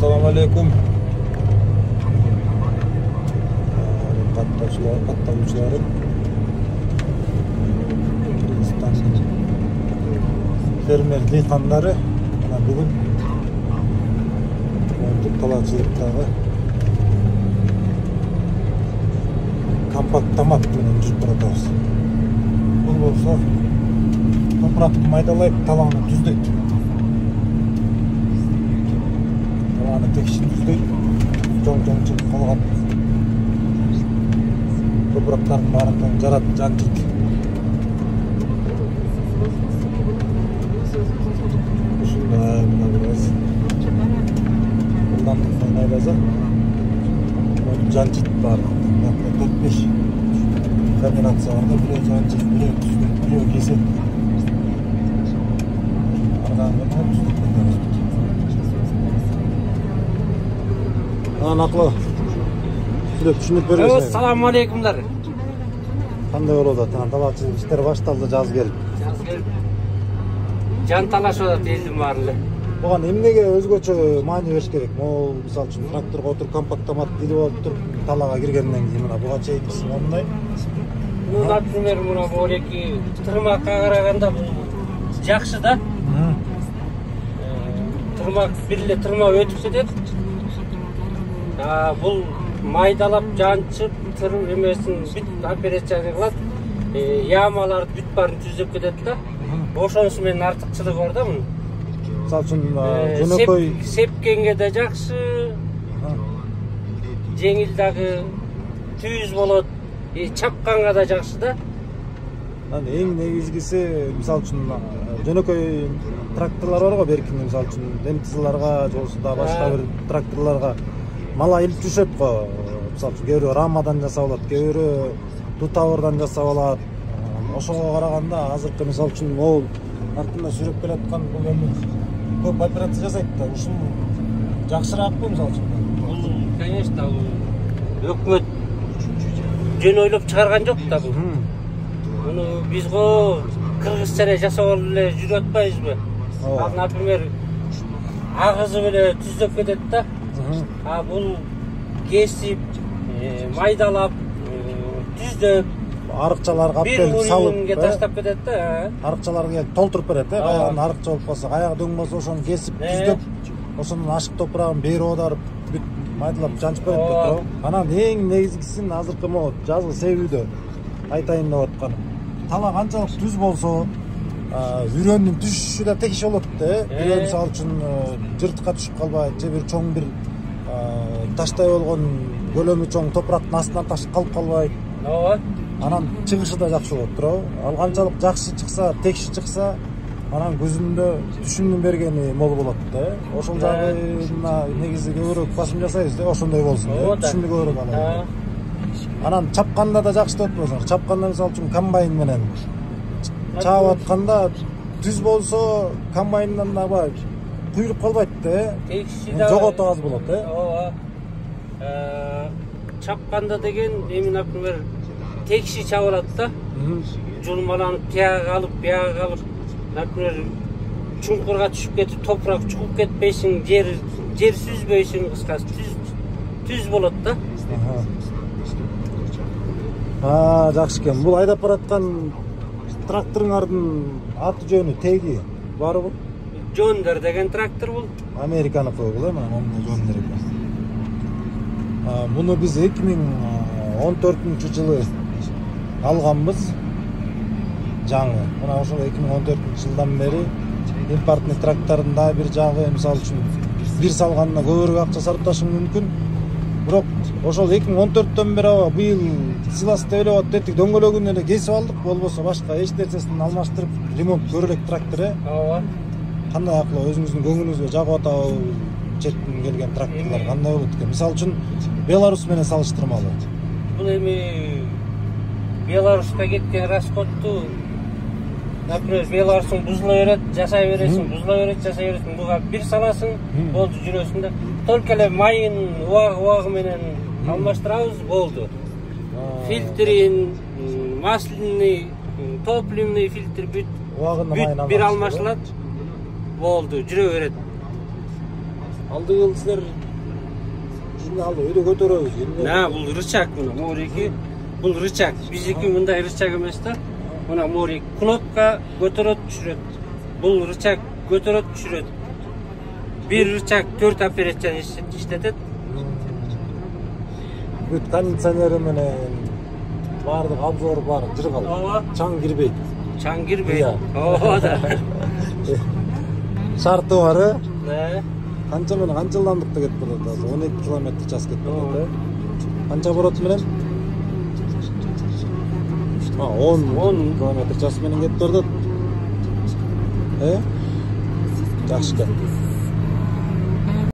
Assalamu alaikum. Katılımcılarım. Kırgızistan'ın fermer dehqanları bugün talaçılıktağı kompakt tomat bilen жүрүп баратабыз. Бул болсо топуракты майдалайт, талааны түздөйт. Талааны текшин түздөйт. Жоң-жоң чыгып калган топурактардын баарын жарат, жанчыйт. Ушундай мына бираз жылдамдыкты майдаса жанчыйт баарын. 4-5 комбинация var da biri janчыйт, biri түздөйт, biri kesет. Анакла. Түшүнүп бересиз. Assalamu alaikumlar. Кандай болуп атат? Талаачылык иштер башталды жаз келип. Жан талашып атат элдин баары эле. Буга эмнеге өзгөчө маани бериш керек? Могул мисалы үчүн тракторго отуруп компактомат билип отуруп талаага киргенден кийин мына буга чейинкиси моундай. Ну, например, мына бул эки тырмакка караганда бул жакшы да. Тырмак бир эле тырмак өтүп кетет. Бул майдалап жанчып тырып эмесин бүт операция кылат. Ямаларды бүт баарын түзөп кетет да. Ошонусу менен артыкчылыгы бар да мунун. Мисалы үчүн жөнөкөй сепкенге да жакшы. Жеңил дагы түз болот. Чапканга да жакшы да. Эң негизгиси мисалы үчүн жөнөкөй тракторлор бар го, беркин мисалы үчүн демтизларга, же болбосо да башка бир тракторлорго мала илип түшөт го. Мисалы үчүн кээ бирөө рамадан жасап алат, кээ бирөө тутабырдан жасап алат. Ошого караганда азыркы мисалы үчүн могул артында сүрөп келаткан бул эми көп операция жасайт да. Ушул жакшыраакпы мисалы үчүн? Бул, конечно, өкмөт жөн ойлоп чыгарган жок да бул. Муну биз го кыргызча эле жасап эле жүрүп атпайбызбы? Ал, например, агызып эле түздөп кетет да. Бул кесип, майдалап, түздөп, арыкчаларга бир салып таштап кетет да. Арыкчаларга толтуруп берет, каяган арыкча болуп калса, каягы дөң болсо ошону кесип, түздөп, ошонун ашык топурагын бери оодарып, бүт майдалап жанчып берет да. Анан эң негизгисин азыркы могу жазгы себүүдө айтайын деп атканым. Тала канчалык түз болсо, үрөндүн түшүшү да текиш болот да. Үрөн мисалы үчүн жыртыкка түшүп калбайт, же бир чоң бир таштай болгон көлөмү чоң топурактын астынан ташып калып калбайт. Ооба. Анан чыгышы да жакшы болот туурабы? Ал канчалык жакшы чыкса, текши чыкса, анан көзүндө түшүмдүн бергени мол болот да. Ошол жагы негизи көбүрөөк басым жасайбыз да, ошондой болсун да. Түшүмдү көбүрөөк алалы. Анан чапканда да жакшы деп атпайсыңбы? Чапканда мисалы үчүн комбайн менен чаап атканда түз болсо, комбайндан да бай куйруп калбайт да. Текши да жоготу аз болот да. Ооба. Чапканда деген эми, например, текши чабылат да. Жулмаланып, тияга алып, бияга алып, например, чуңкурга түшүп кетип, топурак чугуп кетпейсиң, жер сүзбөйсүң, кыскасы түз болот да. Жакшы экен. Бул айдап бараткан тракторуңардын аты жөнү теги барбы? Жондер деген трактор бул. Американыкы бул, мына жондер экен. Муну биз 2014-жылы алганбыз. Жаңы. Мына ошол 2014-жылдан бери импортный трактордун да бир жагы, мисалы үчүн, бир салганына көбүрөөк акча сарпташы мүмкүн. Бирок ошол 2014-төн бери быйыл сыйлас деп элеп аттык дөңгөлөгүн эле кесип алдык, болбосо башка эч нерсесин алмаштырып ремонт көрө элек трактор. Ооба. Кандай акылы өзүңүздүн көңүлүңүзгө жагып атабы? Четтен келген тракторлор кандай болот экен? Мисалы үчүн Беларусь менен салыштырмалуу. Бул эми Беларуска кеткен расходту, например, Беларустун бузула берет, жасай бересиң, бузула берет, жасай бересиң. Буга бир саласың, болду, жүрөсүң да. Только эле майын убагы менен алмаштырабыз, болду. Фильтрин, масляный, топливный фильтр бүт бир алмашылат, болду, жүрө берет. Алды кылды силер şimdi алды öyle götürüyoruz. Na bul rычаг bunu. Moriki bul rычаг. Bizdeki mындай rычаг emes da. Mına morik knopka götürüp düşürөт. Bul rычаг götürüp düşürөt. Bir rычаг 4 операцияны işletet. Бүт кондиционері менен бардык обзор бар жыргал. Ооба. Чаң кирбейт. Çan girmeyin. Iya. Ооба da. Шарты бар, э? Ne? Канча менен канча жылдамдыкта кетип барат азыр 12 км/час кетип барат, э? Канча оборот менен? 10 км/час менен кетип барат. Жакшы экен.